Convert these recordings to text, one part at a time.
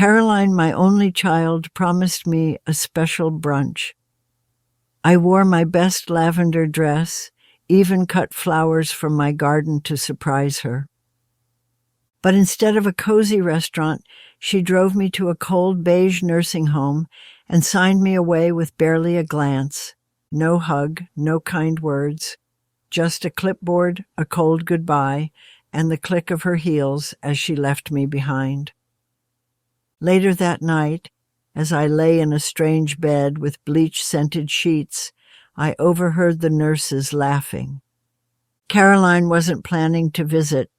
Caroline, my only child, promised me a special brunch. I wore my best lavender dress, even cut flowers from my garden to surprise her. But instead of a cozy restaurant, she drove me to a cold beige nursing home and signed me away with barely a glance. No hug, no kind words, just a clipboard, a cold goodbye, and the click of her heels as she left me behind. Later that night, as I lay in a strange bed with bleach-scented sheets, I overheard the nurses laughing. Caroline wasn't planning to visit.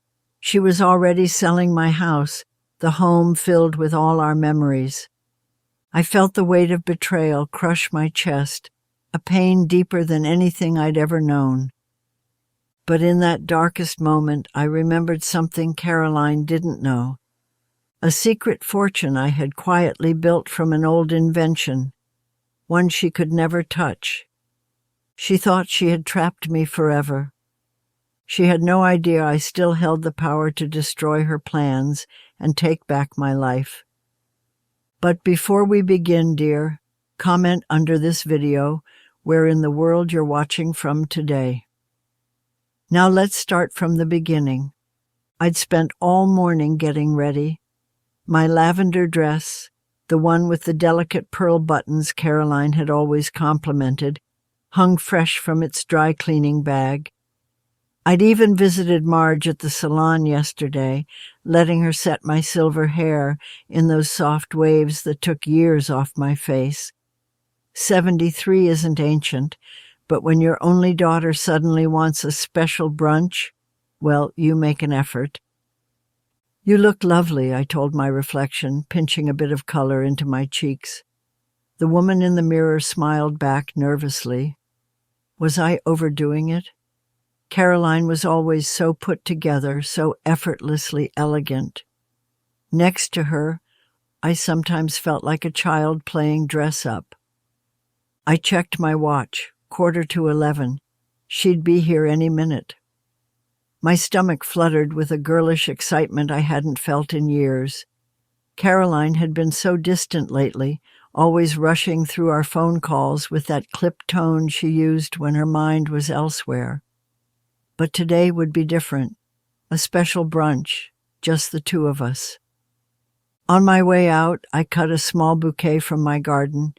She was already selling my house, the home filled with all our memories. I felt the weight of betrayal crush my chest, a pain deeper than anything I'd ever known. But in that darkest moment, I remembered something Caroline didn't know. A secret fortune I had quietly built from an old invention, one she could never touch. She thought she had trapped me forever. She had no idea I still held the power to destroy her plans and take back my life. But before we begin, dear, comment under this video where in the world you're watching from today. Now let's start from the beginning. I'd spent all morning getting ready. My lavender dress, the one with the delicate pearl buttons Caroline had always complimented, hung fresh from its dry cleaning bag. I'd even visited Marge at the salon yesterday, letting her set my silver hair in those soft waves that took years off my face. 73 isn't ancient, but when your only daughter suddenly wants a special brunch, well, you make an effort. You look lovely, I told my reflection, pinching a bit of color into my cheeks. The woman in the mirror smiled back nervously. Was I overdoing it? Caroline was always so put together, so effortlessly elegant. Next to her, I sometimes felt like a child playing dress-up. I checked my watch, 11:45. She'd be here any minute. My stomach fluttered with a girlish excitement I hadn't felt in years. Caroline had been so distant lately, always rushing through our phone calls with that clipped tone she used when her mind was elsewhere. But today would be different. A special brunch, just the two of us. On my way out, I cut a small bouquet from my garden,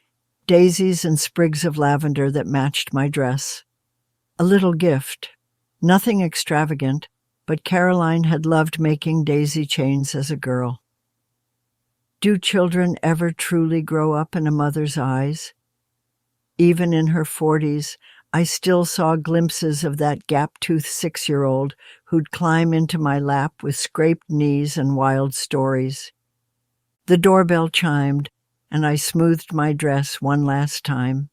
daisies and sprigs of lavender that matched my dress. A little gift. Nothing extravagant, but Caroline had loved making daisy chains as a girl. Do children ever truly grow up in a mother's eyes? Even in her 40s, I still saw glimpses of that gap-toothed 6-year-old who'd climb into my lap with scraped knees and wild stories. The doorbell chimed, and I smoothed my dress one last time.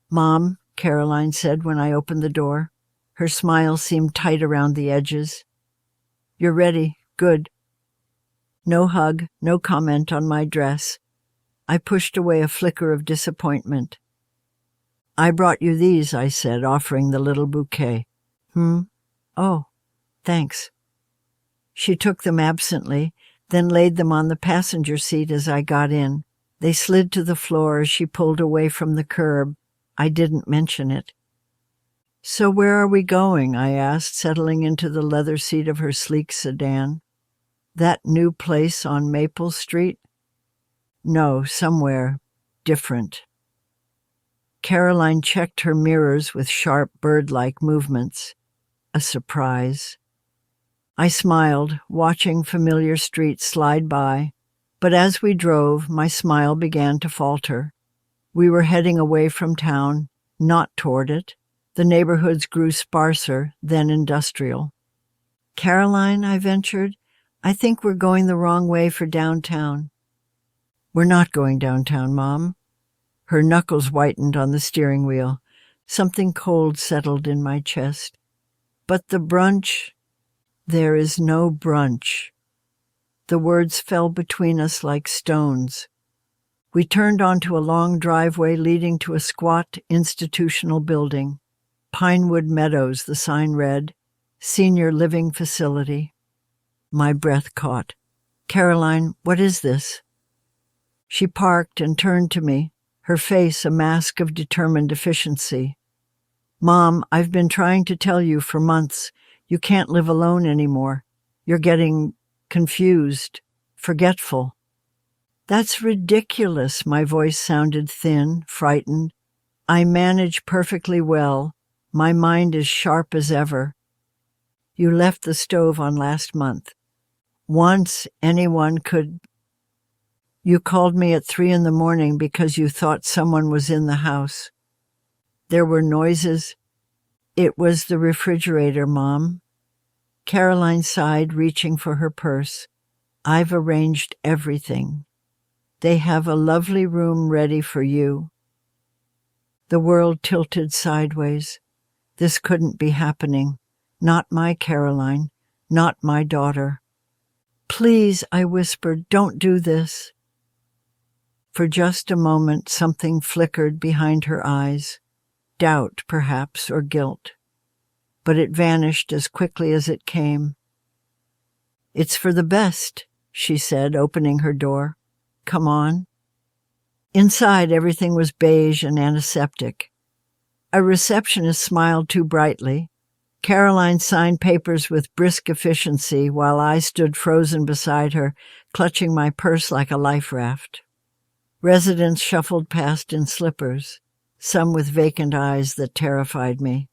"Mom," Caroline said when I opened the door. Her smile seemed tight around the edges. "You're ready. Good." No hug, no comment on my dress. I pushed away a flicker of disappointment. "I brought you these," I said, offering the little bouquet. Oh, thanks." She took them absently, then laid them on the passenger seat as I got in. They slid to the floor as she pulled away from the curb. I didn't mention it. "So where are we going?" I asked, settling into the leather seat of her sleek sedan. "That new place on Maple Street?" "No, somewhere different." Caroline checked her mirrors with sharp bird-like movements. A surprise. I smiled, watching familiar streets slide by, but as we drove, my smile began to falter. We were heading away from town, not toward it. The neighborhoods grew sparser, then industrial. "Caroline," I ventured, "I think we're going the wrong way for downtown." "We're not going downtown, Mom." Her knuckles whitened on the steering wheel. Something cold settled in my chest. "But the brunch—" "There is no brunch." The words fell between us like stones. We turned onto a long driveway leading to a squat institutional building. Pinewood Meadows, the sign read, Senior Living Facility. My breath caught. Caroline, what is this? She parked and turned to me, her face a mask of determined efficiency. Mom, I've been trying to tell you for months. You can't live alone anymore. You're getting confused, forgetful. That's ridiculous. My voice sounded thin, frightened. I manage perfectly well. My mind is sharp as ever. You left the stove on last month. Once anyone could. You called me at 3 a.m. because you thought someone was in the house. There were noises. It was the refrigerator, Mom. Caroline sighed, reaching for her purse. I've arranged everything. They have a lovely room ready for you. The world tilted sideways. This couldn't be happening. Not my Caroline, not my daughter. Please, I whispered, don't do this. For just a moment, something flickered behind her eyes. Doubt, perhaps, or guilt. But it vanished as quickly as it came. It's for the best, she said, opening her door. Come on. Inside, everything was beige and antiseptic. A receptionist smiled too brightly. Caroline signed papers with brisk efficiency while I stood frozen beside her, clutching my purse like a life raft. Residents shuffled past in slippers, some with vacant eyes that terrified me.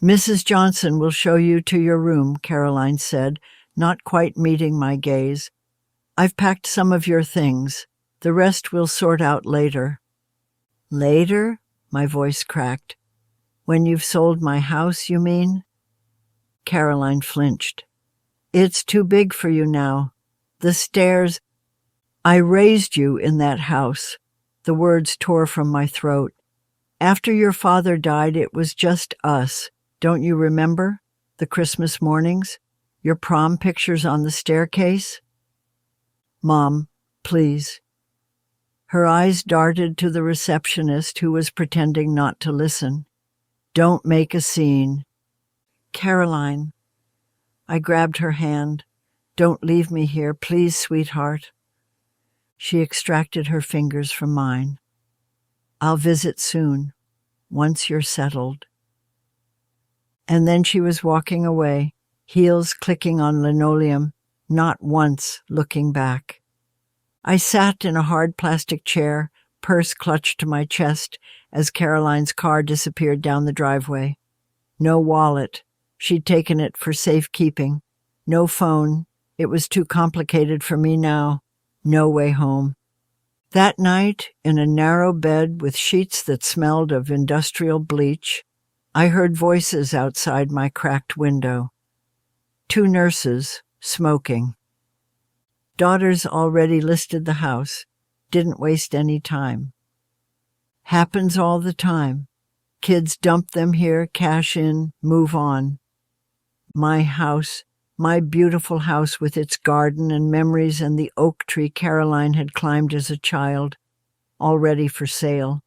Mrs. Johnson will show you to your room, Caroline said, not quite meeting my gaze. I've packed some of your things. The rest we'll sort out later. Later? My voice cracked. When you've sold my house, you mean? Caroline flinched. It's too big for you now. The stairs. I raised you in that house. The words tore from my throat. After your father died, it was just us. Don't you remember? The Christmas mornings? Your prom pictures on the staircase? Mom, please. Her eyes darted to the receptionist who was pretending not to listen. Don't make a scene. Caroline. I grabbed her hand. Don't leave me here, please, sweetheart. She extracted her fingers from mine. I'll visit soon, once you're settled. And then she was walking away, heels clicking on linoleum, not once looking back. I sat in a hard plastic chair, purse clutched to my chest, as Caroline's car disappeared down the driveway. No wallet. She'd taken it for safekeeping. No phone. It was too complicated for me now. No way home. That night, in a narrow bed with sheets that smelled of industrial bleach, I heard voices outside my cracked window. 2 nurses, smoking. Daughters already listed the house. Didn't waste any time. Happens all the time. Kids dump them here, cash in, move on. My house, my beautiful house with its garden and memories and the oak tree Caroline had climbed as a child, all ready for sale.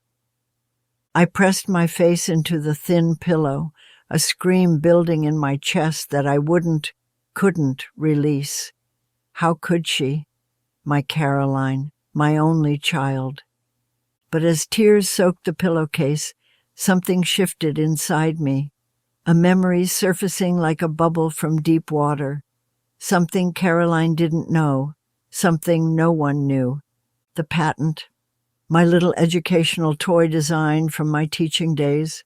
I pressed my face into the thin pillow, a scream building in my chest that I couldn't release. How could she? My Caroline, my only child. But as tears soaked the pillowcase, something shifted inside me, a memory surfacing like a bubble from deep water, something Caroline didn't know, something no one knew. The patent, my little educational toy design from my teaching days,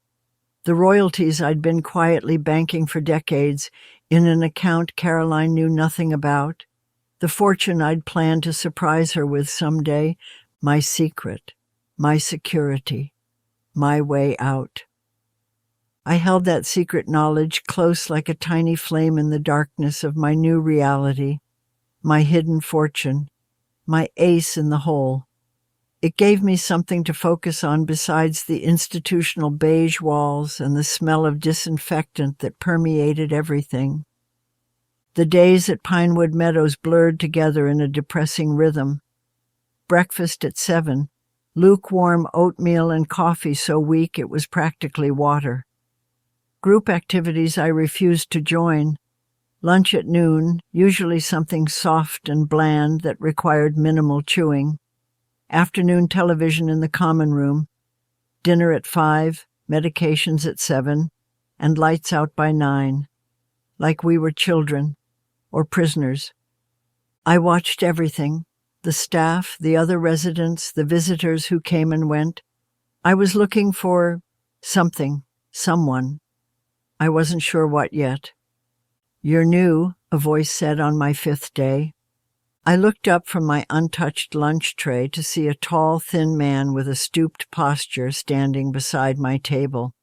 the royalties I'd been quietly banking for decades in an account Caroline knew nothing about, the fortune I'd planned to surprise her with someday, my secret, my security, my way out. I held that secret knowledge close like a tiny flame in the darkness of my new reality, my hidden fortune, my ace in the hole. It gave me something to focus on besides the institutional beige walls and the smell of disinfectant that permeated everything. The days at Pinewood Meadows blurred together in a depressing rhythm. Breakfast at 7, lukewarm oatmeal and coffee so weak it was practically water. Group activities I refused to join. Lunch at noon, usually something soft and bland that required minimal chewing. Afternoon television in the common room. Dinner at 5, medications at 7, and lights out by 9. Like we were children or prisoners. I watched everything. The staff, the other residents, the visitors who came and went. I was looking for something, someone. I wasn't sure what yet. "You're new," a voice said on my 5th day. I looked up from my untouched lunch tray to see a tall, thin man with a stooped posture standing beside my table.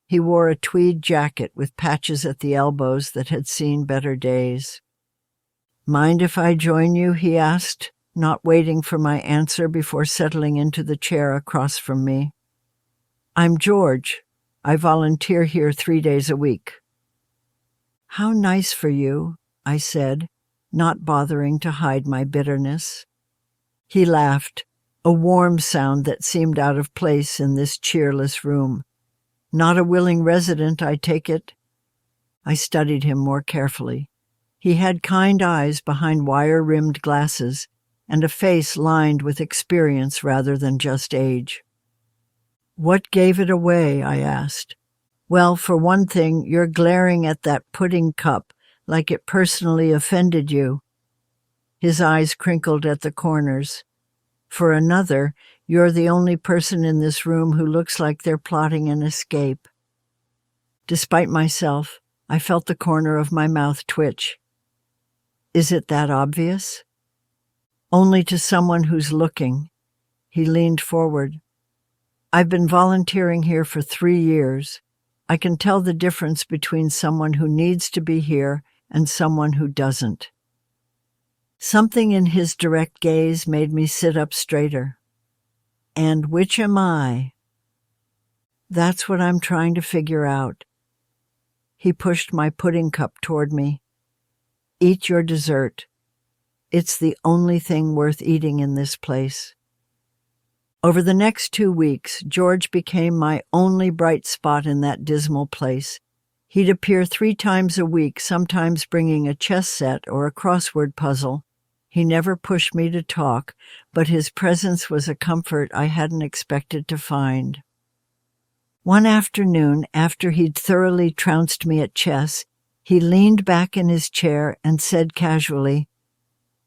He wore a tweed jacket with patches at the elbows that had seen better days. "Mind if I join you?" he asked, not waiting for my answer before settling into the chair across from me. "I'm George. I volunteer here 3 days a week." "How nice for you," I said, not bothering to hide my bitterness. He laughed, a warm sound that seemed out of place in this cheerless room. "Not a willing resident, I take it?" I studied him more carefully. He had kind eyes behind wire-rimmed glasses and a face lined with experience rather than just age. "What gave it away?" I asked. "Well, for one thing, you're glaring at that pudding cup like it personally offended you." His eyes crinkled at the corners. "For another, you're the only person in this room who looks like they're plotting an escape." Despite myself, I felt the corner of my mouth twitch. "Is it that obvious?" "Only to someone who's looking." He leaned forward. "I've been volunteering here for 3 years. I can tell the difference between someone who needs to be here and someone who doesn't." Something in his direct gaze made me sit up straighter. "And which am I?" "That's what I'm trying to figure out." He pushed my pudding cup toward me. "Eat your dessert. It's the only thing worth eating in this place." Over the next 2 weeks, George became my only bright spot in that dismal place. He'd appear 3 times a week, sometimes bringing a chess set or a crossword puzzle. He never pushed me to talk, but his presence was a comfort I hadn't expected to find. One afternoon, after he'd thoroughly trounced me at chess, he leaned back in his chair and said casually,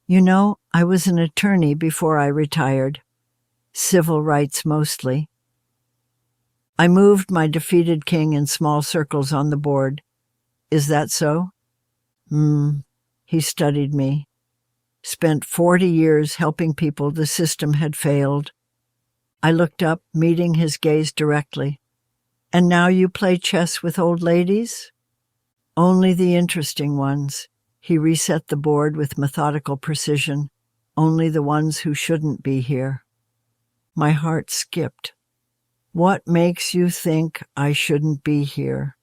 "You know, I was an attorney before I retired. Civil rights mostly." I moved my defeated king in small circles on the board. "Is that so?" He studied me. "Spent 40 years helping people the system had failed." I looked up, meeting his gaze directly. "And now you play chess with old ladies?" "Only the interesting ones." He reset the board with methodical precision. "Only the ones who shouldn't be here." My heart skipped. "What makes you think I shouldn't be here?"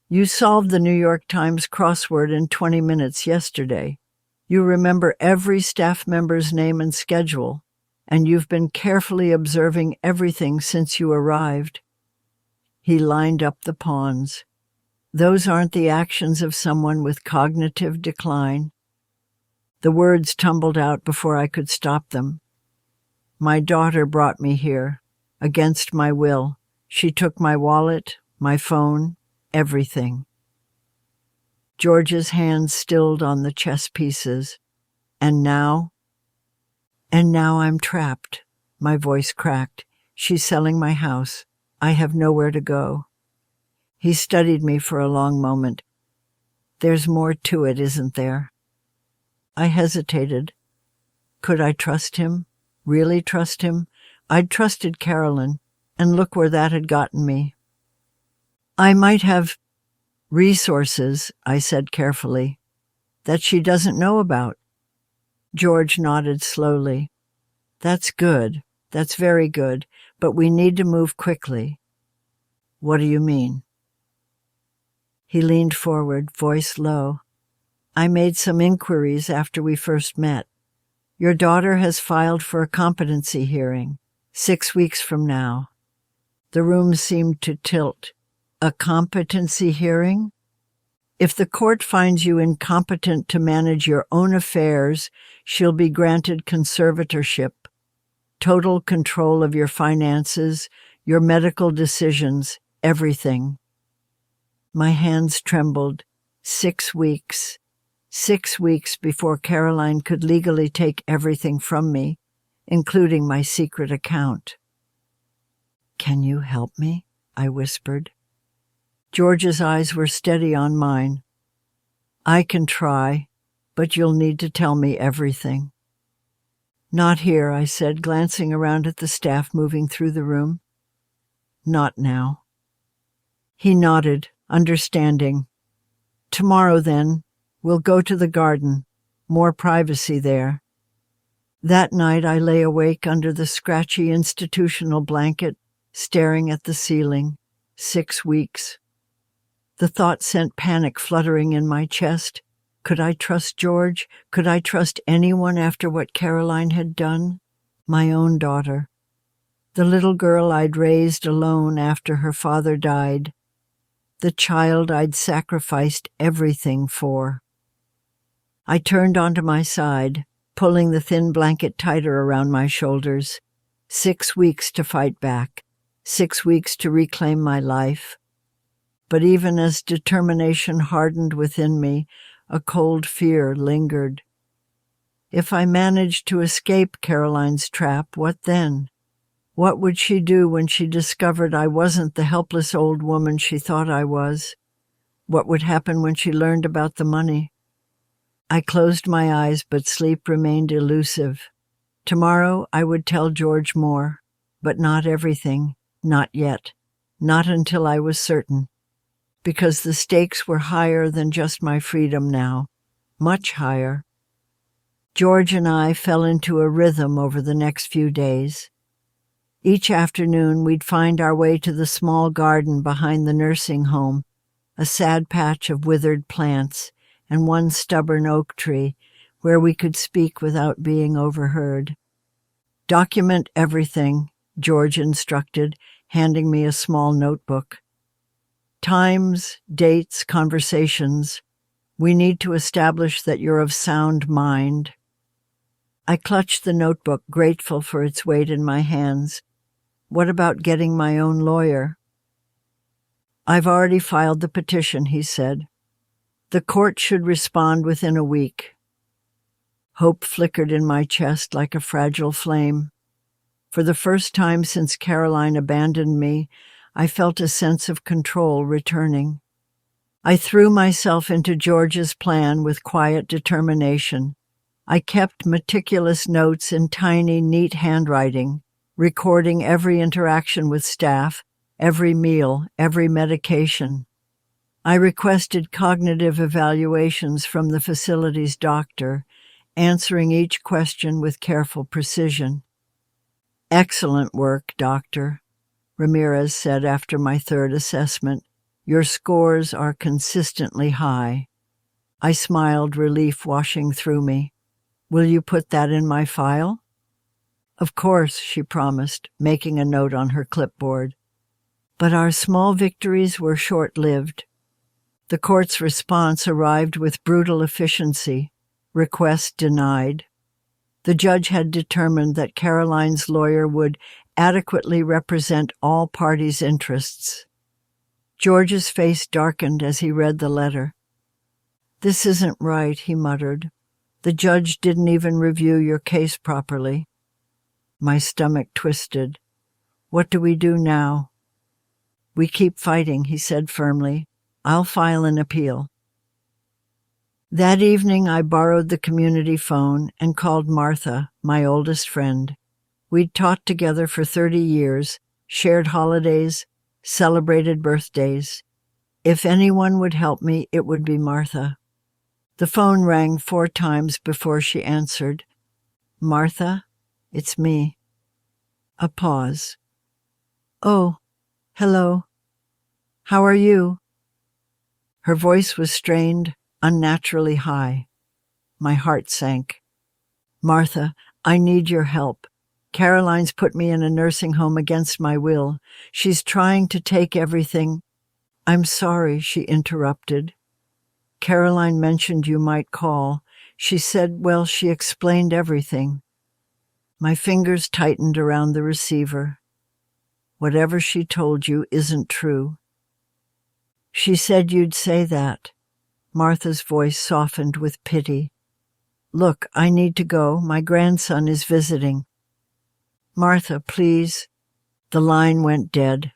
"You solved the New York Times crossword in 20 minutes yesterday. You remember every staff member's name and schedule, and you've been carefully observing everything since you arrived." He lined up the pawns. "Those aren't the actions of someone with cognitive decline." The words tumbled out before I could stop them. "My daughter brought me here, against my will. She took my wallet, my phone, everything." George's hands stilled on the chess pieces. "And now?" "And now I'm trapped." My voice cracked. "She's selling my house. I have nowhere to go." He studied me for a long moment. "There's more to it, isn't there?" I hesitated. Could I trust him? Really trust him? I'd trusted Carolyn, and look where that had gotten me. "I might have resources," I said carefully, "that she doesn't know about." George nodded slowly. "That's good. That's very good. But we need to move quickly." "What do you mean?" He leaned forward, voice low. "I made some inquiries after we first met. Your daughter has filed for a competency hearing, 6 weeks from now." The room seemed to tilt. "A competency hearing?" If the court finds you incompetent to manage your own affairs, she'll be granted conservatorship, total control of your finances, your medical decisions, everything. My hands trembled. 6 weeks. 6 weeks before Caroline could legally take everything from me, including my secret account. "Can you help me?" I whispered. George's eyes were steady on mine. "I can try, but you'll need to tell me everything." "Not here," I said, glancing around at the staff moving through the room. "Not now." He nodded, understanding. "Tomorrow, then, we'll go to the garden. More privacy there." That night I lay awake under the scratchy institutional blanket, staring at the ceiling. 6 weeks. The thought sent panic fluttering in my chest. Could I trust George? Could I trust anyone after what Caroline had done? My own daughter. The little girl I'd raised alone after her father died. The child I'd sacrificed everything for. I turned onto my side, pulling the thin blanket tighter around my shoulders. 6 weeks to fight back. 6 weeks to reclaim my life. But even as determination hardened within me, a cold fear lingered. If I managed to escape Caroline's trap, what then? What would she do when she discovered I wasn't the helpless old woman she thought I was? What would happen when she learned about the money? I closed my eyes, but sleep remained elusive. Tomorrow I would tell George more, but not everything, not yet, not until I was certain. Because the stakes were higher than just my freedom now, much higher. George and I fell into a rhythm over the next few days. Each afternoon we'd find our way to the small garden behind the nursing home, a sad patch of withered plants and one stubborn oak tree where we could speak without being overheard. "Document everything," George instructed, handing me a small notebook. "Times, dates, conversations. We need to establish that you're of sound mind." I clutched the notebook, grateful for its weight in my hands. "What about getting my own lawyer?" "I've already filed the petition," he said. "The court should respond within a week." Hope flickered in my chest like a fragile flame. For the first time since Caroline abandoned me, I felt a sense of control returning. I threw myself into George's plan with quiet determination. I kept meticulous notes in tiny, neat handwriting, recording every interaction with staff, every meal, every medication. I requested cognitive evaluations from the facility's doctor, answering each question with careful precision. "Excellent work, doctor," Ramirez said after my third assessment. "Your scores are consistently high." I smiled, relief washing through me. "Will you put that in my file?" "Of course," she promised, making a note on her clipboard. But our small victories were short-lived. The court's response arrived with brutal efficiency. Request denied. The judge had determined that Caroline's lawyer would adequately represent all parties' interests. George's face darkened as he read the letter. "This isn't right," he muttered. "The judge didn't even review your case properly." My stomach twisted. "What do we do now?" "We keep fighting," he said firmly. "I'll file an appeal." That evening I borrowed the community phone and called Martha, my oldest friend. We'd taught together for 30 years, shared holidays, celebrated birthdays. If anyone would help me, it would be Martha. The phone rang 4 times before she answered. "Martha, it's me." A pause. "Oh, hello. How are you?" Her voice was strained, unnaturally high. My heart sank. "Martha, I need your help. Caroline's put me in a nursing home against my will. She's trying to take everything." "I'm sorry," she interrupted. Caroline mentioned you might call. She said, well, she explained everything. My fingers tightened around the receiver. Whatever she told you isn't true. She said you'd say that. Martha's voice softened with pity. Look, I need to go. My grandson is visiting. Martha, please. The line went dead.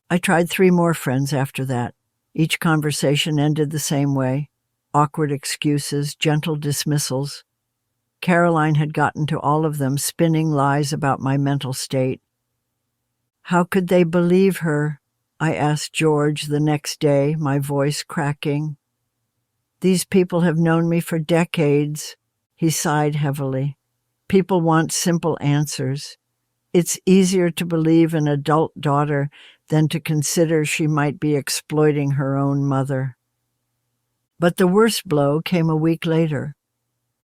I tried 3 more friends after that. Each conversation ended the same way. Awkward excuses, gentle dismissals. Caroline had gotten to all of them, spinning lies about my mental state. How could they believe her? I asked George the next day, my voice cracking. These people have known me for decades. He sighed heavily. People want simple answers. It's easier to believe an adult daughter than to consider she might be exploiting her own mother. But the worst blow came a week later.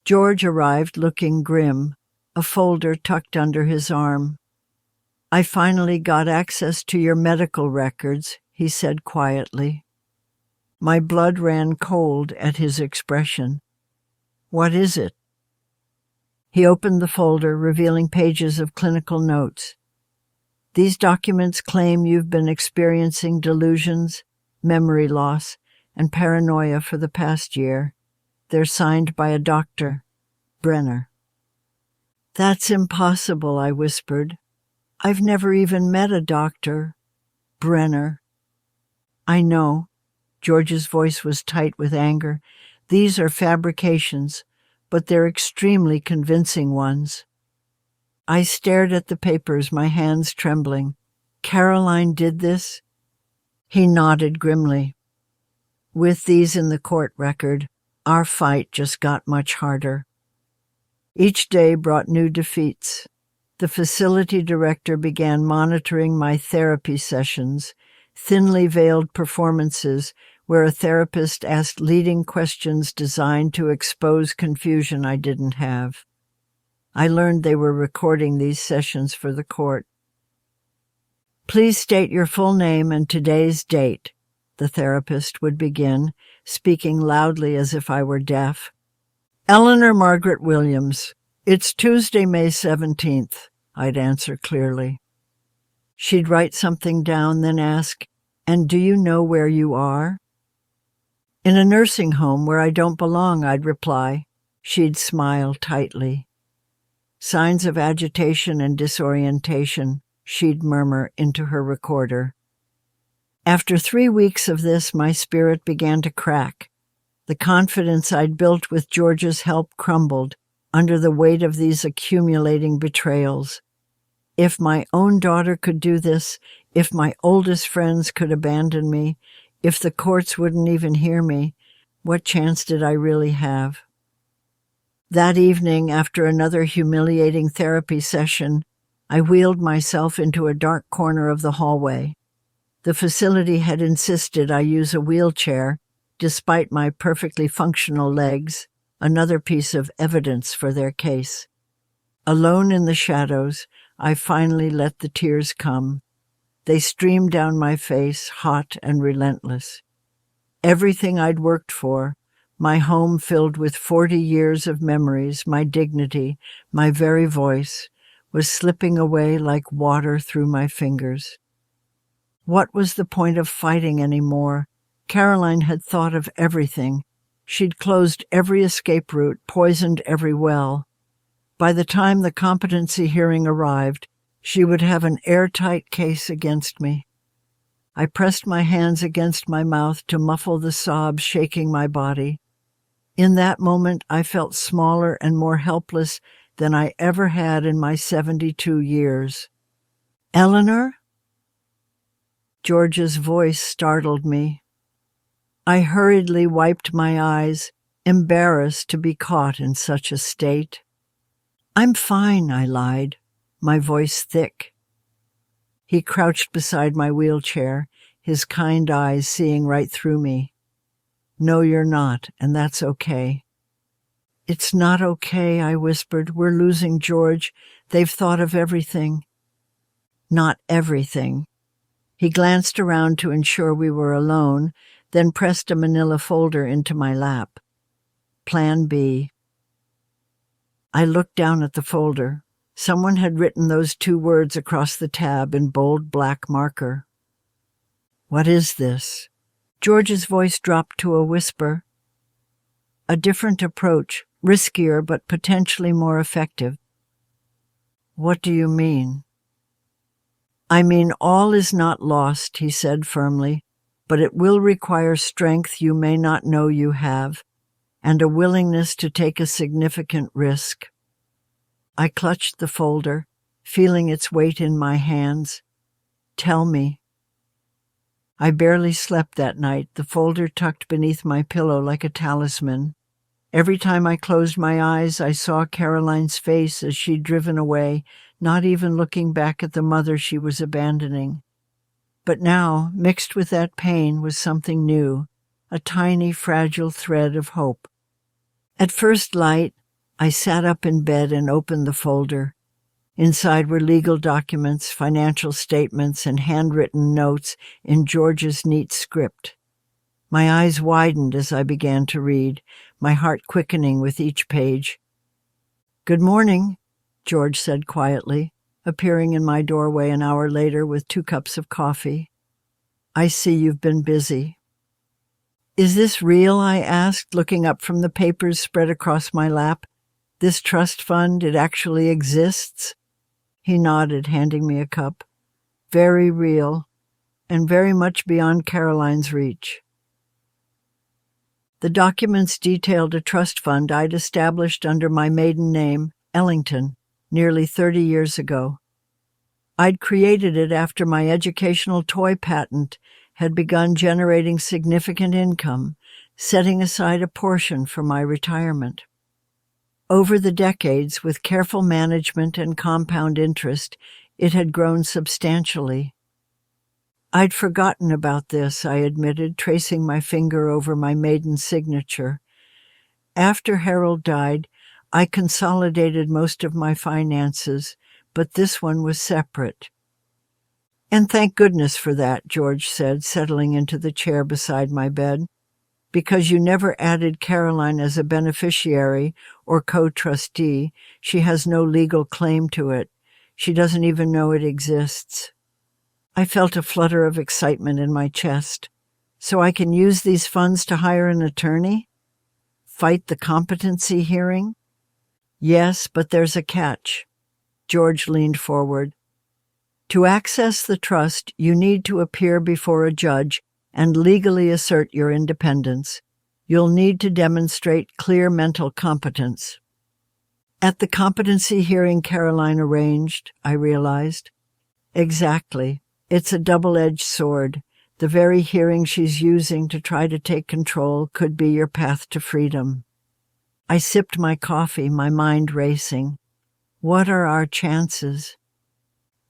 George arrived looking grim, a folder tucked under his arm. I finally got access to your medical records, he said quietly. My blood ran cold at his expression. What is it? He opened the folder, revealing pages of clinical notes. These documents claim you've been experiencing delusions, memory loss, and paranoia for the past year. They're signed by a doctor, Brenner. That's impossible, I whispered. I've never even met a doctor, Brenner. I know. George's voice was tight with anger. These are fabrications, but they're extremely convincing ones. I stared at the papers, my hands trembling. Caroline did this? He nodded grimly. With these in the court record, our fight just got much harder. Each day brought new defeats. The facility director began monitoring my therapy sessions, thinly veiled performances where a therapist asked leading questions designed to expose confusion I didn't have. I learned they were recording these sessions for the court. Please state your full name and today's date, the therapist would begin, speaking loudly as if I were deaf. Eleanor Margaret Williams. It's Tuesday, May 17th, I'd answer clearly. She'd write something down, then ask, and do you know where you are? In a nursing home where I don't belong, I'd reply. She'd smile tightly. Signs of agitation and disorientation, she'd murmur into her recorder. After 3 weeks of this, my spirit began to crack. The confidence I'd built with George's help crumbled under the weight of these accumulating betrayals. If my own daughter could do this, if my oldest friends could abandon me, if the courts wouldn't even hear me, what chance did I really have? That evening, after another humiliating therapy session, I wheeled myself into a dark corner of the hallway. The facility had insisted I use a wheelchair, despite my perfectly functional legs, another piece of evidence for their case. Alone in the shadows, I finally let the tears come. They streamed down my face, hot and relentless. Everything I'd worked for, my home filled with 40 years of memories, my dignity, my very voice, was slipping away like water through my fingers. What was the point of fighting anymore? Caroline had thought of everything. She'd closed every escape route, poisoned every well. By the time the competency hearing arrived, she would have an airtight case against me. I pressed my hands against my mouth to muffle the sobs shaking my body. In that moment, I felt smaller and more helpless than I ever had in my 72 years. Eleanor? George's voice startled me. I hurriedly wiped my eyes, embarrassed to be caught in such a state. I'm fine, I lied, my voice thick. He crouched beside my wheelchair, his kind eyes seeing right through me. No, you're not, and that's okay. It's not okay, I whispered. We're losing George. They've thought of everything. Not everything. He glanced around to ensure we were alone, then pressed a manila folder into my lap. Plan B. I looked down at the folder. Someone had written those 2 words across the tab in bold black marker. What is this? George's voice dropped to a whisper. A different approach, riskier but potentially more effective. What do you mean? I mean, all is not lost, he said firmly, but it will require strength you may not know you have, and a willingness to take a significant risk. I clutched the folder, feeling its weight in my hands. Tell me. I barely slept that night, the folder tucked beneath my pillow like a talisman. Every time I closed my eyes, I saw Caroline's face as she'd driven away, not even looking back at the mother she was abandoning. But now, mixed with that pain, was something new, a tiny, fragile thread of hope. At first light, I sat up in bed and opened the folder. Inside were legal documents, financial statements, and handwritten notes in George's neat script. My eyes widened as I began to read, my heart quickening with each page. Good morning, George said quietly, appearing in my doorway an hour later with 2 cups of coffee. I see you've been busy. Is this real? I asked, looking up from the papers spread across my lap. This trust fund, it actually exists? He nodded, handing me a cup. Very real, and very much beyond Caroline's reach. The documents detailed a trust fund I'd established under my maiden name, Ellington, nearly 30 years ago. I'd created it after my educational toy patent had begun generating significant income, setting aside a portion for my retirement. Over the decades, with careful management and compound interest, it had grown substantially. I'd forgotten about this, I admitted, tracing my finger over my maiden signature. After Harold died, I consolidated most of my finances, but this one was separate. And thank goodness for that, George said, settling into the chair beside my bed, because you never added Caroline as a beneficiary or co-trustee. She has no legal claim to it. She doesn't even know it exists. I felt a flutter of excitement in my chest. So I can use these funds to hire an attorney? Fight the competency hearing? Yes, but there's a catch. George leaned forward. To access the trust, you need to appear before a judge and legally assert your independence. You'll need to demonstrate clear mental competence. At the competency hearing Caroline arranged, I realized. Exactly. It's a double-edged sword. The very hearing she's using to try to take control could be your path to freedom. I sipped my coffee, my mind racing. What are our chances?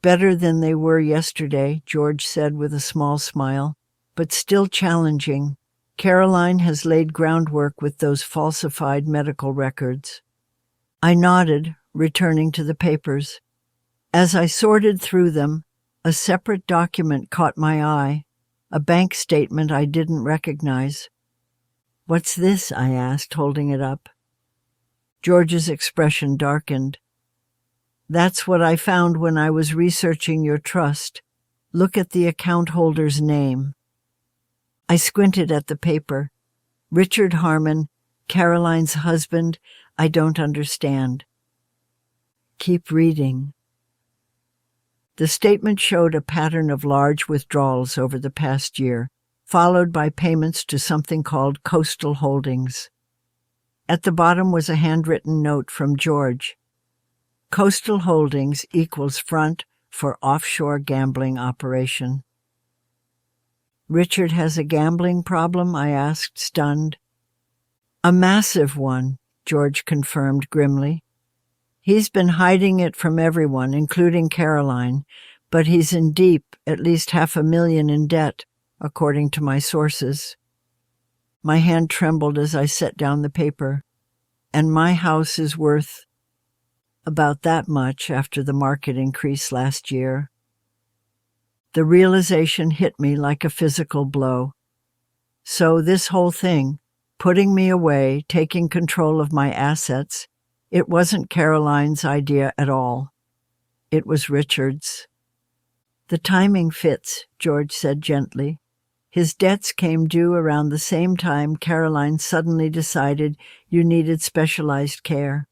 Better than they were yesterday, George said with a small smile, but still challenging. Caroline has laid groundwork with those falsified medical records. I nodded, returning to the papers. As I sorted through them, a separate document caught my eye, a bank statement I didn't recognize. What's this? I asked, holding it up. George's expression darkened. That's what I found when I was researching your trust. Look at the account holder's name. I squinted at the paper. Richard Harmon, Caroline's husband. I don't understand. Keep reading. The statement showed a pattern of large withdrawals over the past year, followed by payments to something called Coastal Holdings. At the bottom was a handwritten note from George. Coastal Holdings equals front for offshore gambling operation. Richard has a gambling problem? I asked, stunned. A massive one, George confirmed grimly. He's been hiding it from everyone, including Caroline, but he's in deep, at least $500,000 in debt, according to my sources. My hand trembled as I set down the paper, and my house is worth about that much after the market increase last year. The realization hit me like a physical blow. So this whole thing, putting me away, taking control of my assets, it wasn't Caroline's idea at all. It was Richard's. The timing fits, George said gently. His debts came due around the same time Caroline suddenly decided you needed specialized care.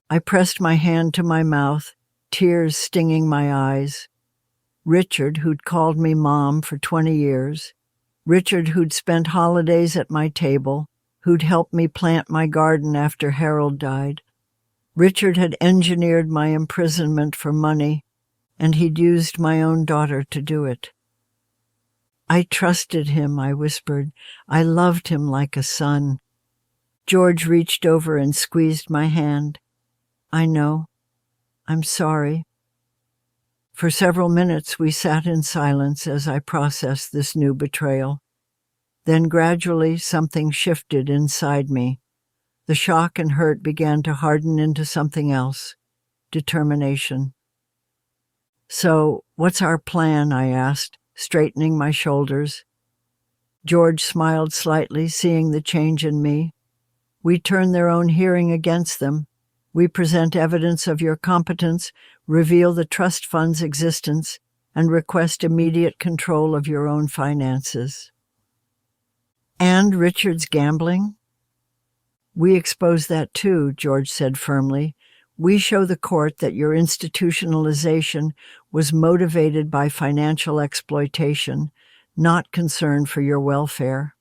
I pressed my hand to my mouth, tears stinging my eyes. Richard, who'd called me Mom for 20 years. Richard, who'd spent holidays at my table, who'd helped me plant my garden after Harold died. Richard had engineered my imprisonment for money, and he'd used my own daughter to do it. I trusted him, I whispered. I loved him like a son. George reached over and squeezed my hand. I know. I'm sorry. For several minutes we sat in silence as I processed this new betrayal. Then gradually something shifted inside me. The shock and hurt began to harden into something else. Determination. So, what's our plan? I asked, straightening my shoulders. George smiled slightly, seeing the change in me. We turn their own hearing against them. We present evidence of your competence, reveal the trust fund's existence, and request immediate control of your own finances. And Richard's gambling? We expose that too, George said firmly. We show the court that your institutionalization was motivated by financial exploitation, not concern for your welfare.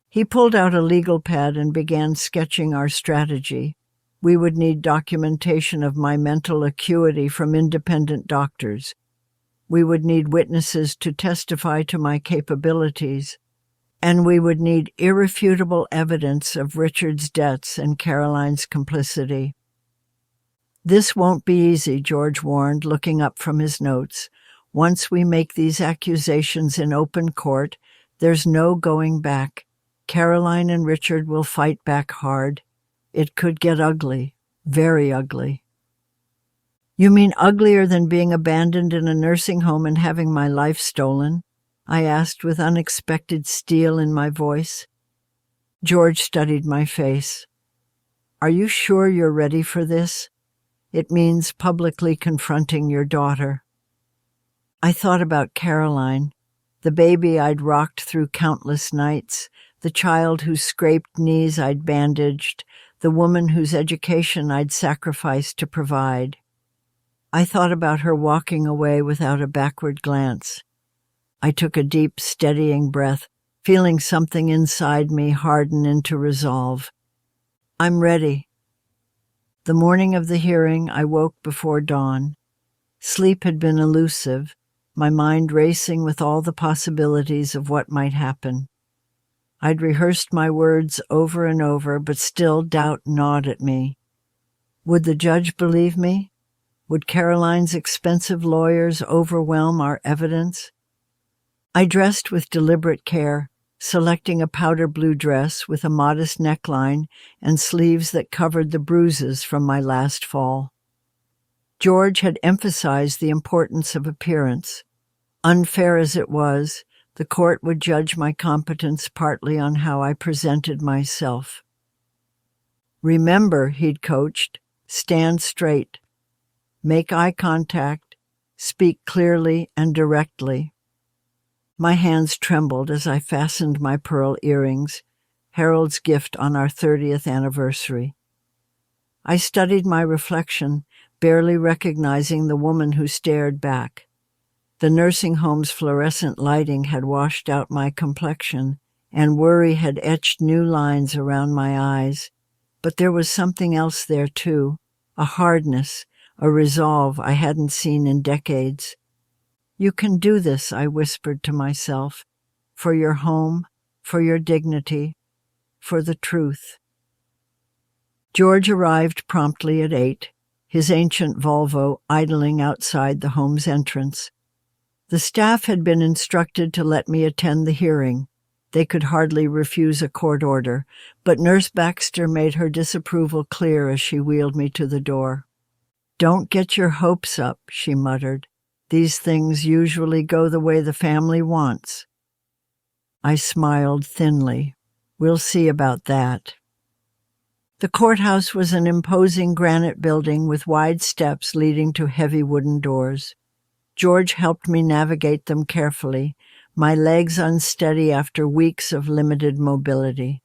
He pulled out a legal pad and began sketching our strategy. We would need documentation of my mental acuity from independent doctors. We would need witnesses to testify to my capabilities. And we would need irrefutable evidence of Richard's debts and Caroline's complicity. This won't be easy, George warned, looking up from his notes. Once we make these accusations in open court, there's no going back. Caroline and Richard will fight back hard. It could get ugly, very ugly. You mean uglier than being abandoned in a nursing home and having my life stolen? I asked with unexpected steel in my voice. George studied my face. Are you sure you're ready for this? It means publicly confronting your daughter. I thought about Caroline, the baby I'd rocked through countless nights, the child whose scraped knees I'd bandaged, the woman whose education I'd sacrificed to provide. I thought about her walking away without a backward glance. I took a deep, steadying breath, feeling something inside me harden into resolve. I'm ready. The morning of the hearing, I woke before dawn. Sleep had been elusive, my mind racing with all the possibilities of what might happen. I'd rehearsed my words over and over, but still doubt gnawed at me. Would the judge believe me? Would Caroline's expensive lawyers overwhelm our evidence? I dressed with deliberate care, selecting a powder blue dress with a modest neckline and sleeves that covered the bruises from my last fall. George had emphasized the importance of appearance. Unfair as it was, the court would judge my competence partly on how I presented myself. Remember, he'd coached, stand straight, make eye contact, speak clearly and directly. My hands trembled as I fastened my pearl earrings, Harold's gift on our 30th anniversary. I studied my reflection, barely recognizing the woman who stared back. The nursing home's fluorescent lighting had washed out my complexion, and worry had etched new lines around my eyes. But there was something else there, too, a hardness, a resolve I hadn't seen in decades. You can do this, I whispered to myself, for your home, for your dignity, for the truth. George arrived promptly at 8, his ancient Volvo idling outside the home's entrance. The staff had been instructed to let me attend the hearing. They could hardly refuse a court order, but Nurse Baxter made her disapproval clear as she wheeled me to the door. "Don't get your hopes up," she muttered. "These things usually go the way the family wants." I smiled thinly. We'll see about that. The courthouse was an imposing granite building with wide steps leading to heavy wooden doors. George helped me navigate them carefully, my legs unsteady after weeks of limited mobility.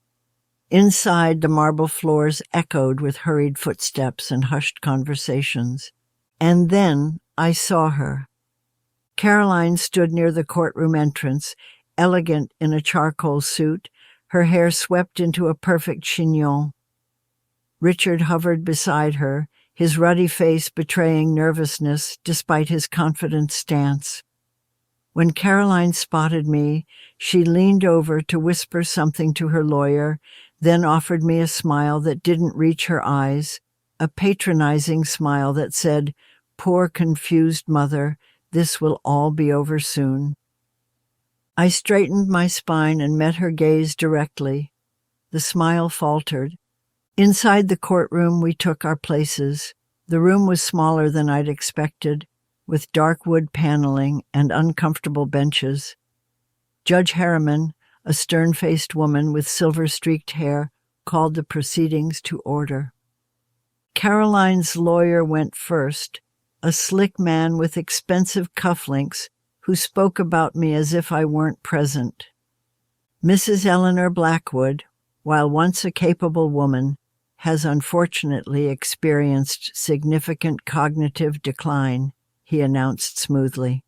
Inside, the marble floors echoed with hurried footsteps and hushed conversations. And then I saw her. Caroline stood near the courtroom entrance, elegant in a charcoal suit, her hair swept into a perfect chignon. Richard hovered beside her, his ruddy face betraying nervousness despite his confident stance. When Caroline spotted me, she leaned over to whisper something to her lawyer, then offered me a smile that didn't reach her eyes, a patronizing smile that said, "Poor confused mother, this will all be over soon." I straightened my spine and met her gaze directly. The smile faltered. Inside the courtroom, we took our places. The room was smaller than I'd expected, with dark wood paneling and uncomfortable benches. Judge Harriman, a stern-faced woman with silver-streaked hair, called the proceedings to order. Caroline's lawyer went first, a slick man with expensive cufflinks who spoke about me as if I weren't present. Mrs. Eleanor Blackwood, while once a capable woman, has unfortunately experienced significant cognitive decline, he announced smoothly.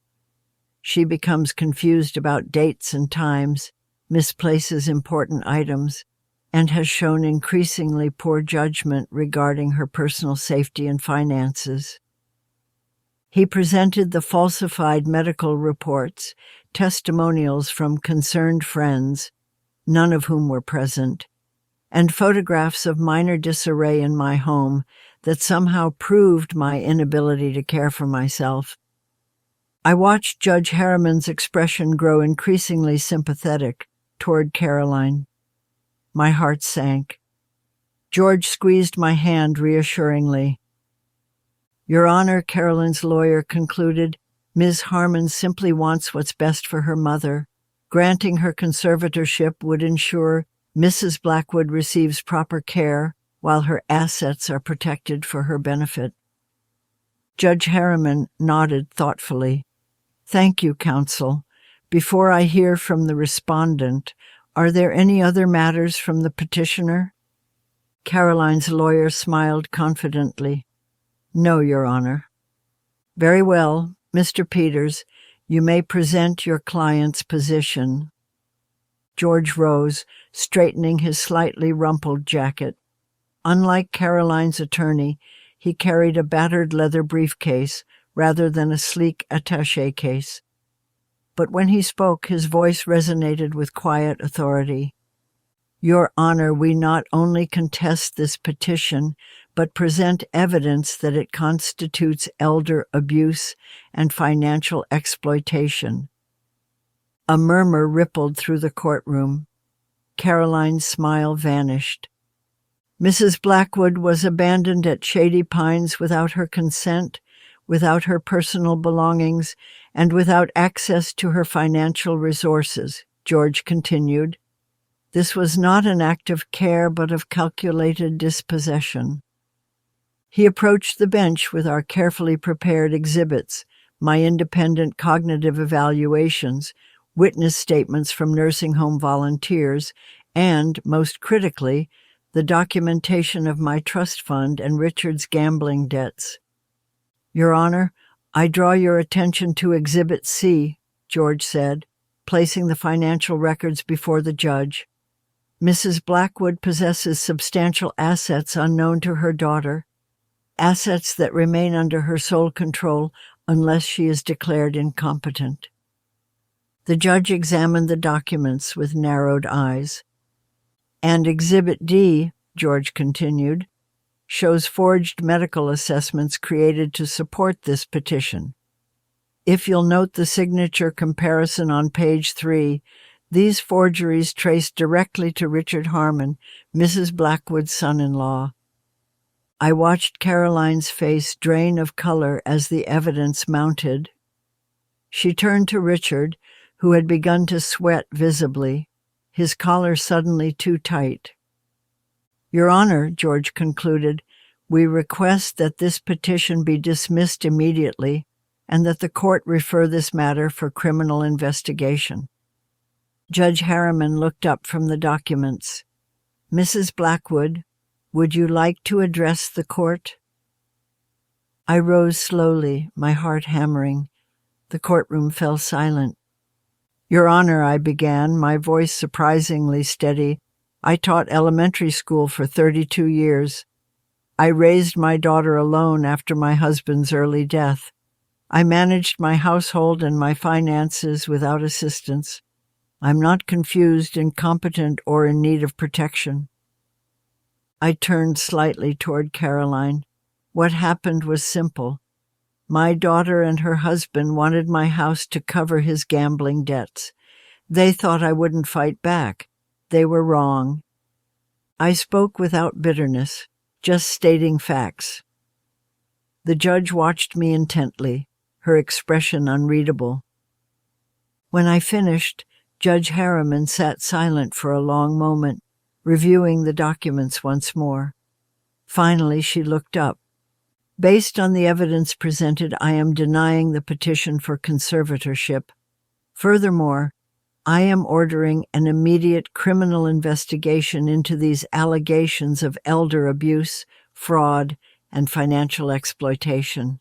She becomes confused about dates and times, misplaces important items, and has shown increasingly poor judgment regarding her personal safety and finances. He presented the falsified medical reports, testimonials from concerned friends, none of whom were present, and photographs of minor disarray in my home that somehow proved my inability to care for myself. I watched Judge Harriman's expression grow increasingly sympathetic toward Caroline. My heart sank. George squeezed my hand reassuringly. "Your Honor," Caroline's lawyer concluded, "Ms. Harmon simply wants what's best for her mother. Granting her conservatorship would ensure Mrs. Blackwood receives proper care while her assets are protected for her benefit." Judge Harriman nodded thoughtfully. "Thank you, counsel. Before I hear from the respondent, are there any other matters from the petitioner?" Caroline's lawyer smiled confidently. "No, Your Honor." "Very well, Mr. Peters, you may present your client's position." George rose, straightening his slightly rumpled jacket. Unlike Caroline's attorney, he carried a battered leather briefcase rather than a sleek attaché case. But when he spoke, his voice resonated with quiet authority. "Your Honor, we not only contest this petition, but present evidence that it constitutes elder abuse and financial exploitation." A murmur rippled through the courtroom. Caroline's smile vanished. "Mrs. Blackwood was abandoned at Shady Pines without her consent, without her personal belongings, and without access to her financial resources," George continued. "This was not an act of care, but of calculated dispossession." He approached the bench with our carefully prepared exhibits, my independent cognitive evaluations, witness statements from nursing home volunteers, and, most critically, the documentation of my trust fund and Richard's gambling debts. "Your Honor, I draw your attention to Exhibit C," George said, placing the financial records before the judge. "Mrs. Blackwood possesses substantial assets unknown to her daughter, assets that remain under her sole control unless she is declared incompetent." The judge examined the documents with narrowed eyes. "And Exhibit D," George continued, "shows forged medical assessments created to support this petition. If you'll note the signature comparison on page 3, these forgeries trace directly to Richard Harmon, Mrs. Blackwood's son-in-law." I watched Caroline's face drain of color as the evidence mounted. She turned to Richard, who had begun to sweat visibly, his collar suddenly too tight. "Your Honor," George concluded, "we request that this petition be dismissed immediately and that the court refer this matter for criminal investigation." Judge Harriman looked up from the documents. "Mrs. Blackwood, would you like to address the court?" I rose slowly, my heart hammering. The courtroom fell silent. "Your Honor," I began, my voice surprisingly steady, "I taught elementary school for 32 years. I raised my daughter alone after my husband's early death. I managed my household and my finances without assistance. I'm not confused, incompetent, or in need of protection." I turned slightly toward Caroline. What happened was simple. My daughter and her husband wanted my house to cover his gambling debts. They thought I wouldn't fight back. They were wrong. I spoke without bitterness, just stating facts. The judge watched me intently, her expression unreadable. When I finished, Judge Harriman sat silent for a long moment, reviewing the documents once more. Finally, she looked up. "Based on the evidence presented, I am denying the petition for conservatorship. Furthermore, I am ordering an immediate criminal investigation into these allegations of elder abuse, fraud, and financial exploitation."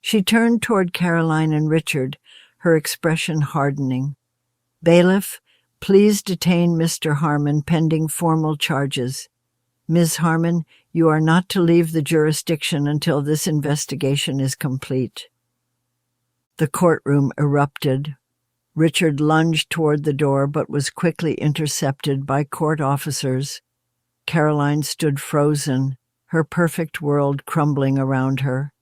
She turned toward Caroline and Richard, her expression hardening. "Bailiff, please detain Mr. Harmon pending formal charges. Ms. Harmon, you are not to leave the jurisdiction until this investigation is complete." The courtroom erupted. Richard lunged toward the door but was quickly intercepted by court officers. Caroline stood frozen, her perfect world crumbling around her.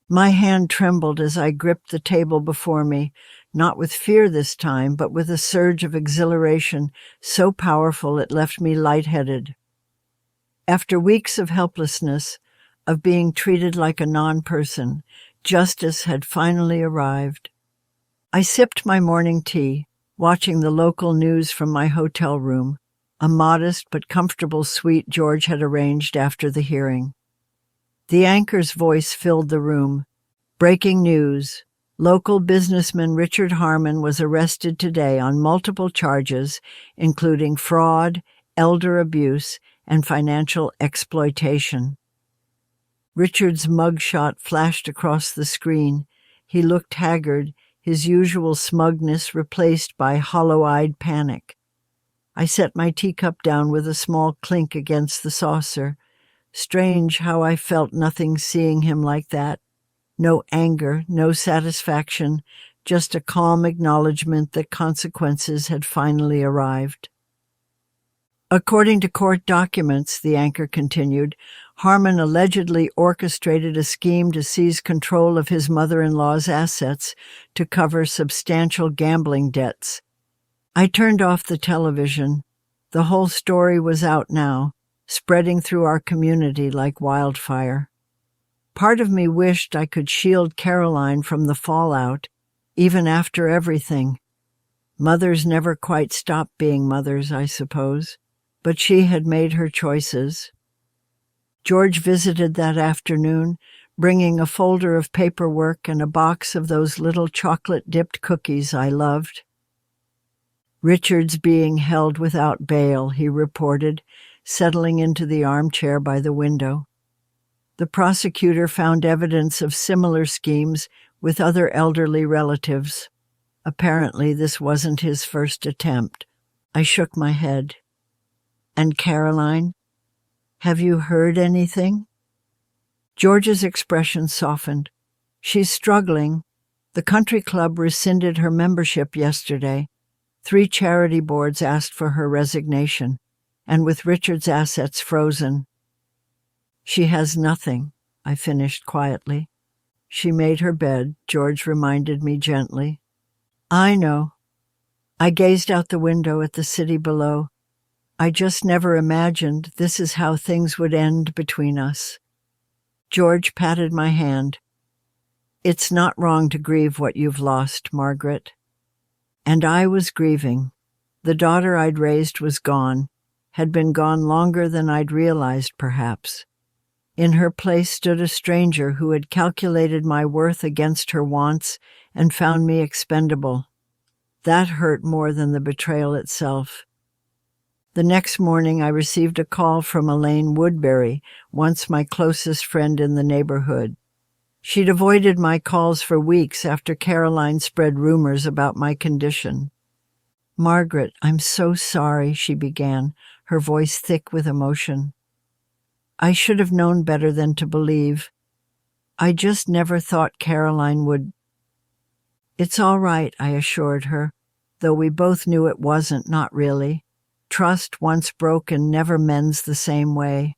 My hand trembled as I gripped the table before me, not with fear this time, but with a surge of exhilaration so powerful it left me lightheaded. After weeks of helplessness, of being treated like a non-person, justice had finally arrived. I sipped my morning tea, watching the local news from my hotel room, a modest but comfortable suite George had arranged after the hearing. The anchor's voice filled the room. "Breaking news. Local businessman Richard Harmon was arrested today on multiple charges, including fraud, elder abuse, and financial exploitation." Richard's mugshot flashed across the screen. He looked haggard, his usual smugness replaced by hollow-eyed panic. I set my teacup down with a small clink against the saucer. Strange how I felt nothing seeing him like that. No anger, no satisfaction, just a calm acknowledgement that consequences had finally arrived. "According to court documents," the anchor continued, "Harmon allegedly orchestrated a scheme to seize control of his mother-in-law's assets to cover substantial gambling debts." I turned off the television. The whole story was out now, spreading through our community like wildfire. Part of me wished I could shield Caroline from the fallout, even after everything. Mothers never quite stop being mothers, I suppose. But she had made her choices. George visited that afternoon, bringing a folder of paperwork and a box of those little chocolate-dipped cookies I loved. "Richard's being held without bail," he reported, settling into the armchair by the window. The prosecutor found evidence of similar schemes with other elderly relatives. Apparently, this wasn't his first attempt. I shook my head. "And Caroline? Have you heard anything?" George's expression softened. "She's struggling. The country club rescinded her membership yesterday. 3 charity boards asked for her resignation, and with Richard's assets frozen." "She has nothing," I finished quietly. "She made her bed," George reminded me gently. "I know." I gazed out the window at the city below. I just never imagined this is how things would end between us. George patted my hand. "It's not wrong to grieve what you've lost, Margaret. And I was grieving. The daughter I'd raised was gone, had been gone longer than I'd realized, perhaps. In her place stood a stranger who had calculated my worth against her wants and found me expendable. That hurt more than the betrayal itself. The next morning I received a call from Elaine Woodbury, once my closest friend in the neighborhood. She'd avoided my calls for weeks after Caroline spread rumors about my condition. "Margaret, I'm so sorry," she began, her voice thick with emotion. "I should have known better than to believe. I just never thought Caroline would—" "It's all right," I assured her, though we both knew it wasn't, not really. Trust, once broken, never mends the same way.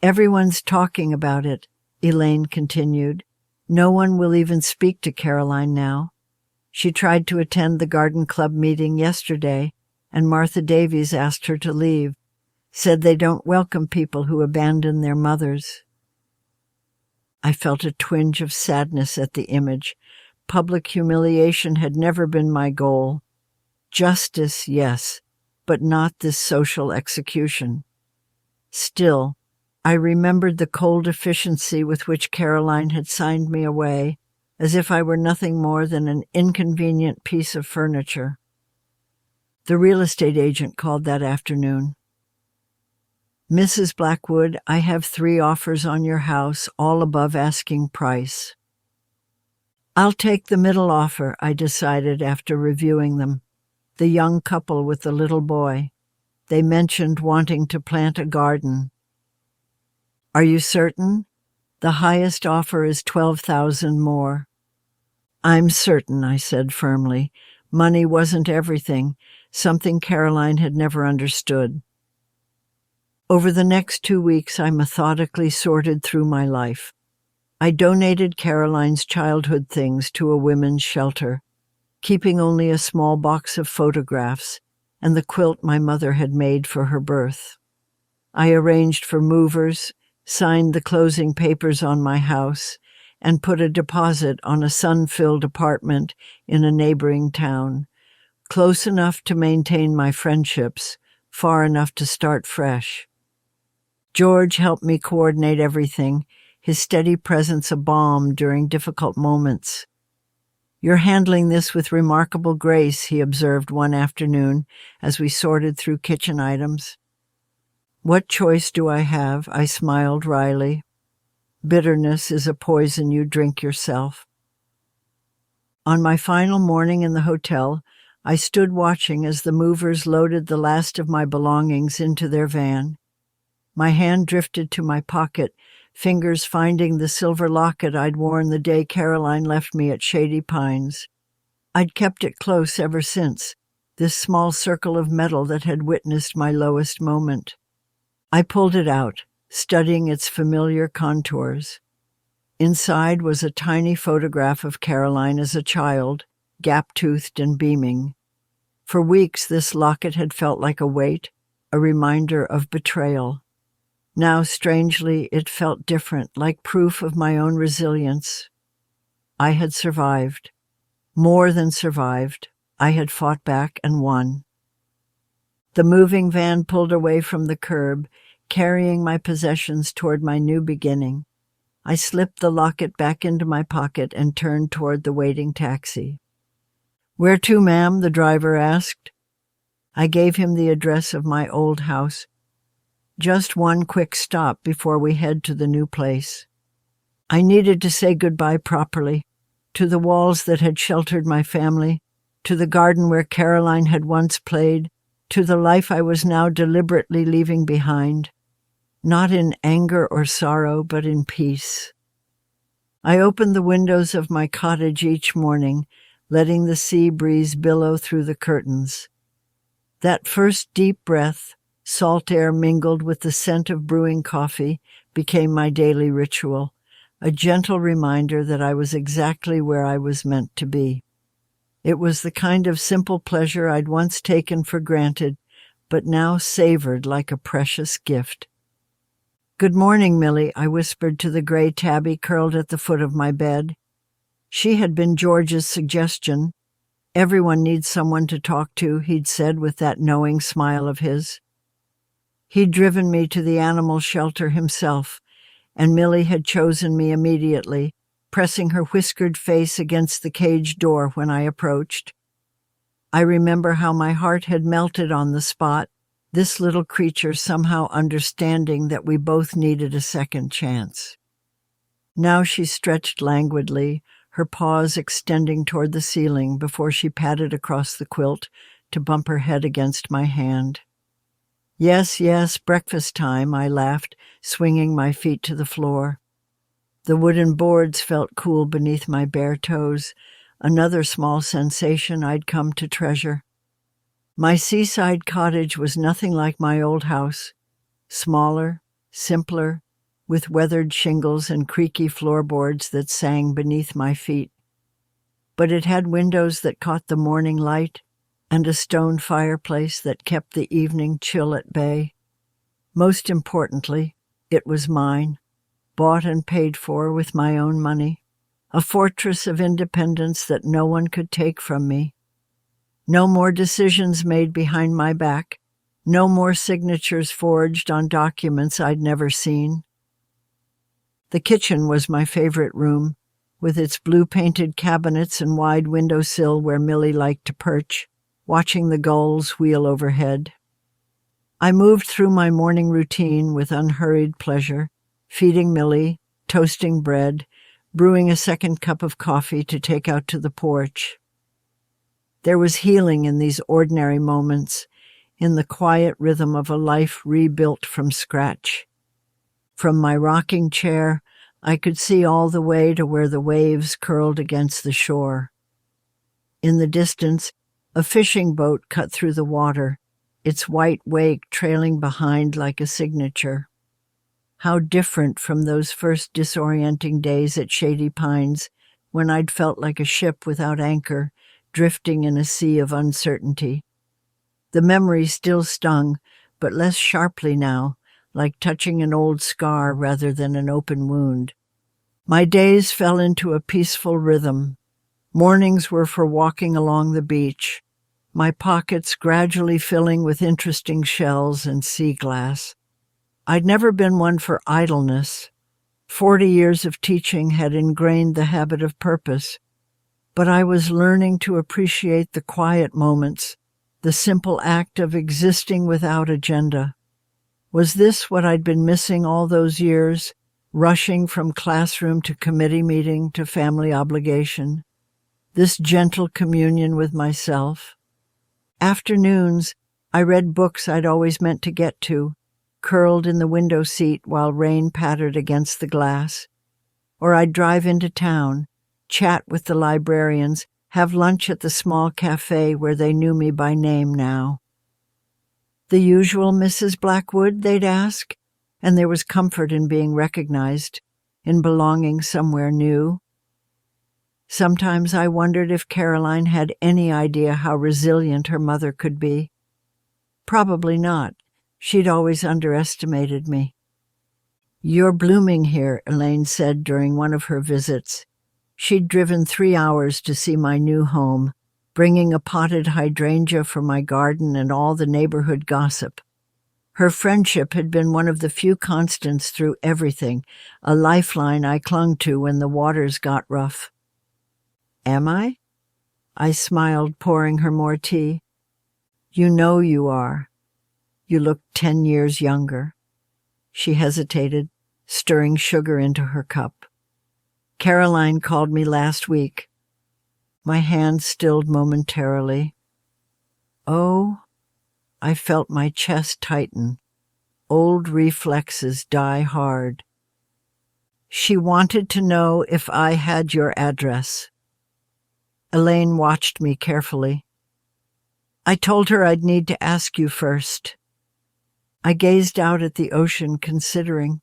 "Everyone's talking about it," Elaine continued. "No one will even speak to Caroline now. She tried to attend the garden club meeting yesterday, and Martha Davies asked her to leave, said they don't welcome people who abandon their mothers." I felt a twinge of sadness at the image. Public humiliation had never been my goal. Justice, yes, but not this social execution. Still, I remembered the cold efficiency with which Caroline had signed me away, as if I were nothing more than an inconvenient piece of furniture. The real estate agent called that afternoon. "Mrs. Blackwood, I have 3 offers on your house, all above asking price." "I'll take the middle offer," I decided after reviewing them. The young couple with the little boy. They mentioned wanting to plant a garden. "Are you certain? The highest offer is $12,000 more." "I'm certain," I said firmly. Money wasn't everything, something Caroline had never understood. Over the next 2 weeks, I methodically sorted through my life. I donated Caroline's childhood things to a women's shelter, keeping only a small box of photographs and the quilt my mother had made for her birth. I arranged for movers, signed the closing papers on my house, and put a deposit on a sun-filled apartment in a neighboring town, close enough to maintain my friendships, far enough to start fresh. George helped me coordinate everything, his steady presence a balm during difficult moments. "You're handling this with remarkable grace," he observed one afternoon as we sorted through kitchen items. "What choice do I have?" I smiled wryly. "Bitterness is a poison you drink yourself." On my final morning in the hotel, I stood watching as the movers loaded the last of my belongings into their van. My hand drifted to my pocket, fingers finding the silver locket I'd worn the day Caroline left me at Shady Pines. I'd kept it close ever since, this small circle of metal that had witnessed my lowest moment. I pulled it out, studying its familiar contours. Inside was a tiny photograph of Caroline as a child, gap-toothed and beaming. For weeks, this locket had felt like a weight, a reminder of betrayal. Now, strangely, it felt different, like proof of my own resilience. I had survived. More than survived. I had fought back and won. The moving van pulled away from the curb, carrying my possessions toward my new beginning. I slipped the locket back into my pocket and turned toward the waiting taxi. "Where to, ma'am?" the driver asked. I gave him the address of my old house. "Just one quick stop before we head to the new place." I needed to say goodbye properly, to the walls that had sheltered my family, to the garden where Caroline had once played, to the life I was now deliberately leaving behind. Not in anger or sorrow, but in peace. I opened the windows of my cottage each morning, letting the sea breeze billow through the curtains. That first deep breath, salt air mingled with the scent of brewing coffee, became my daily ritual, a gentle reminder that I was exactly where I was meant to be. It was the kind of simple pleasure I'd once taken for granted, but now savored like a precious gift. "Good morning, Millie," I whispered to the gray tabby curled at the foot of my bed. She had been George's suggestion. Everyone needs someone to talk to, he'd said with that knowing smile of his. He'd driven me to the animal shelter himself, and Millie had chosen me immediately, pressing her whiskered face against the cage door when I approached. I remember how my heart had melted on the spot, this little creature somehow understanding that we both needed a second chance. Now she stretched languidly, her paws extending toward the ceiling before she padded across the quilt to bump her head against my hand. Yes, yes, breakfast time, I laughed, swinging my feet to the floor. The wooden boards felt cool beneath my bare toes, another small sensation I'd come to treasure. My seaside cottage was nothing like my old house, smaller, simpler, with weathered shingles and creaky floorboards that sang beneath my feet. But it had windows that caught the morning light and a stone fireplace that kept the evening chill at bay. Most importantly, it was mine, bought and paid for with my own money, a fortress of independence that no one could take from me. No more decisions made behind my back, no more signatures forged on documents I'd never seen. The kitchen was my favorite room, with its blue-painted cabinets and wide windowsill where Millie liked to perch, watching the gulls wheel overhead. I moved through my morning routine with unhurried pleasure, feeding Millie, toasting bread, brewing a second cup of coffee to take out to the porch. There was healing in these ordinary moments, in the quiet rhythm of a life rebuilt from scratch. From my rocking chair, I could see all the way to where the waves curled against the shore. In the distance, a fishing boat cut through the water, its white wake trailing behind like a signature. How different from those first disorienting days at Shady Pines, when I'd felt like a ship without anchor, drifting in a sea of uncertainty. The memory still stung, but less sharply now, like touching an old scar rather than an open wound. My days fell into a peaceful rhythm. Mornings were for walking along the beach, my pockets gradually filling with interesting shells and sea glass. I'd never been one for idleness. 40 years of teaching had ingrained the habit of purpose, but I was learning to appreciate the quiet moments, the simple act of existing without agenda. Was this what I'd been missing all those years, rushing from classroom to committee meeting to family obligation? This gentle communion with myself? Afternoons, I read books I'd always meant to get to, curled in the window seat while rain pattered against the glass. Or I'd drive into town, chat with the librarians, have lunch at the small cafe where they knew me by name now. The usual Mrs. Blackwood, they'd ask, and there was comfort in being recognized, in belonging somewhere new. Sometimes I wondered if Caroline had any idea how resilient her mother could be. Probably not. She'd always underestimated me. "You're blooming here," Elaine said during one of her visits. She'd driven 3 hours to see my new home, bringing a potted hydrangea for my garden and all the neighborhood gossip. Her friendship had been one of the few constants through everything, a lifeline I clung to when the waters got rough. "Am I?" I smiled, pouring her more tea. "You know you are. You look 10 years younger." She hesitated, stirring sugar into her cup. "Caroline called me last week." My hand stilled momentarily. Oh, I felt my chest tighten. Old reflexes die hard. "She wanted to know if I had your address." Elaine watched me carefully. "I told her I'd need to ask you first." I gazed out at the ocean, considering.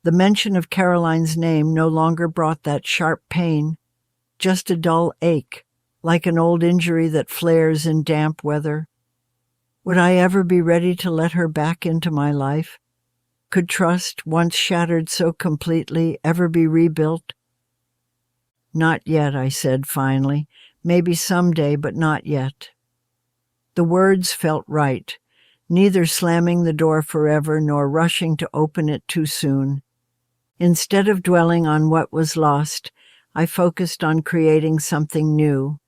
The mention of Caroline's name no longer brought that sharp pain, just a dull ache, like an old injury that flares in damp weather. Would I ever be ready to let her back into my life? Could trust, once shattered so completely, ever be rebuilt? "Not yet," I said finally, Maybe someday, but not yet. The words felt right, neither slamming the door forever nor rushing to open it too soon. Instead of dwelling on what was lost, I focused on creating something new.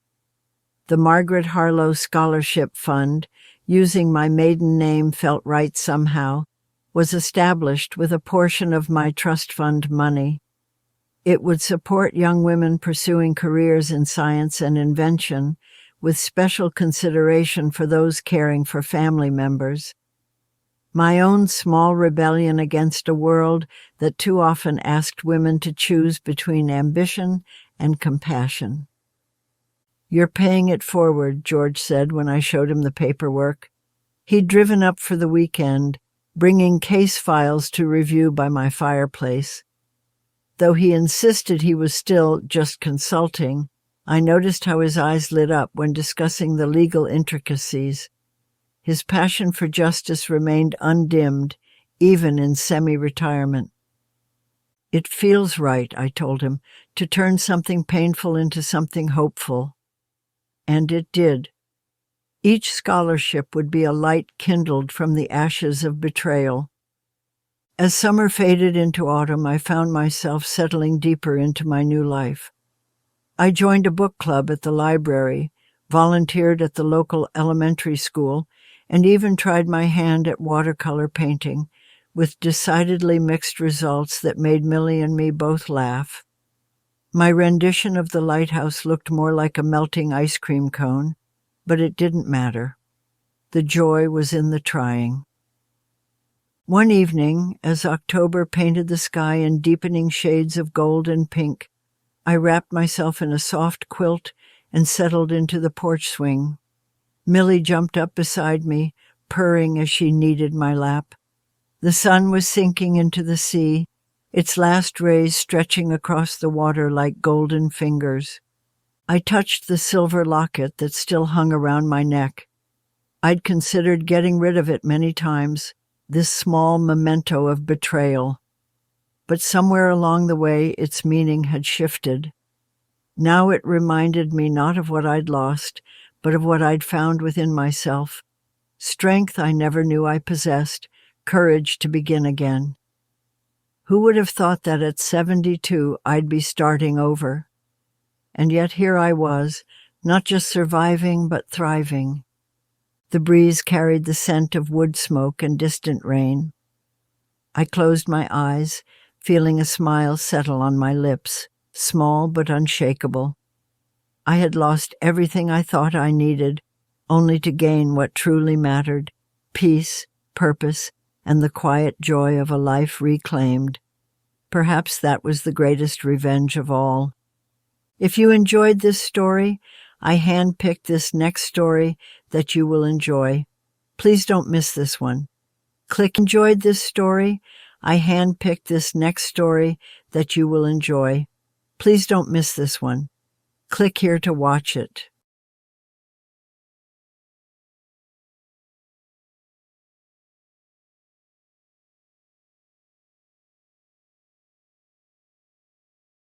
The Margaret Harlow Scholarship Fund, using my maiden name felt right somehow, was established with a portion of my trust fund money. It would support young women pursuing careers in science and invention, with special consideration for those caring for family members. My own small rebellion against a world that too often asked women to choose between ambition and compassion. "You're paying it forward," George said when I showed him the paperwork. He'd driven up for the weekend, bringing case files to review by my fireplace. Though he insisted he was still just consulting, I noticed how his eyes lit up when discussing the legal intricacies. His passion for justice remained undimmed, even in semi-retirement. "It feels right," I told him, "to turn something painful into something hopeful." And it did. Each scholarship would be a light kindled from the ashes of betrayal. As summer faded into autumn, I found myself settling deeper into my new life. I joined a book club at the library, volunteered at the local elementary school, and even tried my hand at watercolor painting, with decidedly mixed results that made Millie and me both laugh. My rendition of the lighthouse looked more like a melting ice cream cone, but it didn't matter. The joy was in the trying. One evening, as October painted the sky in deepening shades of gold and pink, I wrapped myself in a soft quilt and settled into the porch swing. Millie jumped up beside me, purring as she kneaded my lap. The sun was sinking into the sea, its last rays stretching across the water like golden fingers. I touched the silver locket that still hung around my neck. I'd considered getting rid of it many times, this small memento of betrayal. But somewhere along the way, its meaning had shifted. Now it reminded me not of what I'd lost, but of what I'd found within myself. Strength I never knew I possessed, courage to begin again. Who would have thought that at 72 I'd be starting over? And yet here I was, not just surviving, but thriving. The breeze carried the scent of wood smoke and distant rain. I closed my eyes, feeling a smile settle on my lips, small but unshakable. I had lost everything I thought I needed, only to gain what truly mattered: peace, purpose, and the quiet joy of a life reclaimed. Perhaps that was the greatest revenge of all. If you enjoyed this story, I handpicked this next story that you will enjoy. Please don't miss this one. Click "Enjoyed this story." I handpicked this next story that you will enjoy. Please don't miss this one. Click here to watch it.